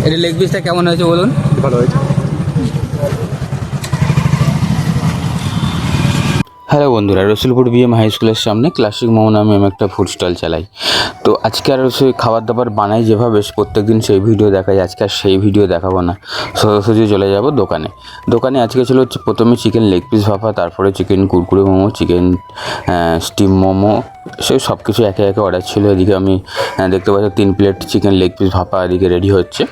এটা লেগ পিসটা কেমন হয়েছে বলুন? ভালো হয়েছে। হ্যালো বন্ধুরা, রসুলপুর বিএম হাই স্কুলের সামনে ক্লাসিক মোমো নামে আমি একটা ফুড স্টল চালাই। তো আজকে আর সেই খাবার দাবার বানাই যেভাবে প্রত্যেক দিন সেই ভিডিও দেখাই, আজকে আর সেই ভিডিও দেখাবো না। সোজাসুজি চলে যাব দোকানে আজকে ছিল হচ্ছে প্রথমে চিকেন লেগ পিস ভাপা, তারপরে chicken Kurkure momo, chicken steam momo, সব কিছু একে একে অর্ডার ছিল। এদিকে আমি দেখতে পাচ্ছি 3 প্লেট চিকেন লেগ পিস ভাপা এদিকে রেডি হচ্ছে।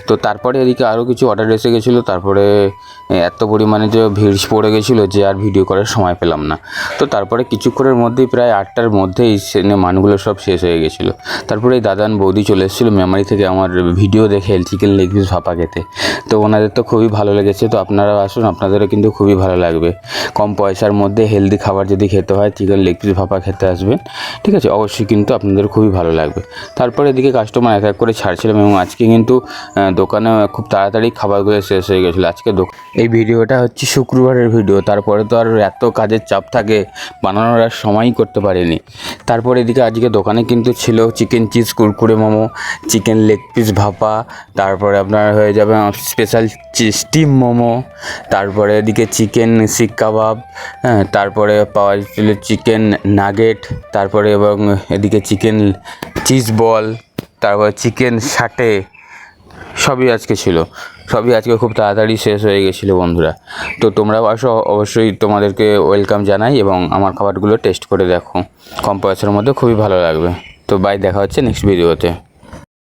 তো তারপরে এদিকে আরও কিছু অর্ডার এসে গেছিলো। তারপরে এত পরিমাণে যে ভিড় পড়ে গেছিলো যে আর ভিডিও করার সময় পেলাম না। তো তারপরে কিছুক্ষণের মধ্যেই প্রায় 8টার মধ্যেই মানগুলো সব শেষ হয়ে গেছিলো। তারপরে এই দাদান বৌদি চলে এসেছিলো মেমারি থেকে আমার ভিডিও দেখে চিকেন লেগ পিস ভাপা খেতে। তো ওনাদের তো খুবই ভালো লেগেছে। তো আপনারাও আসুন, আপনাদেরও কিন্তু খুবই ভালো লাগবে। কম পয়সার মধ্যে হেলদি খাবার যদি খেতে হয়, চিকেন লেগ পিস ভাপা খেতে আসবেন, ঠিক আছে? অবশ্যই কিন্তু আপনাদের খুবই ভালো লাগবে। তারপরে এদিকে কাস্টমার এক এক করে ছাড়ছিলাম এবং আজকে কিন্তু দোকানে খুব তাড়াতাড়ি খাবারগুলো শেষ হয়ে গেছিলো। আজকে এই ভিডিওটা হচ্ছে শুক্রবারের ভিডিও, তারপরে তো আর এত কাজের চাপ থাকে, বানানোর আর সময়ই করতে পারিনি। তারপরে এদিকে আজকে দোকানে কিন্তু ছিল chicken cheese Kurkure momo, chicken leg piece ভাপা, তারপরে আপনার হয়ে যাবে স্পেশাল স্টিম মোমো, তারপরে এদিকে চিকেন শিক কাবাব, হ্যাঁ, তারপরে পাওয়া যাচ্ছিল চিকেন নাগেট, তারপরে এবং এদিকে চিকেন চিজ বল, তারপর চিকেন সাটে, সবই আজকে ছিল। সবই আজকে খুব তাড়াতাড়ি শেষ হয়ে গেছিলো বন্ধুরা। তো তোমরাও আসো, অবশ্যই তোমাদেরকে ওয়েলকাম জানাই এবং আমার খাবারগুলো টেস্ট করে দেখো। কম পয়সার মধ্যে খুবই ভালো লাগবে। তো বাই, দেখা হচ্ছে নেক্সট ভিডিওতে।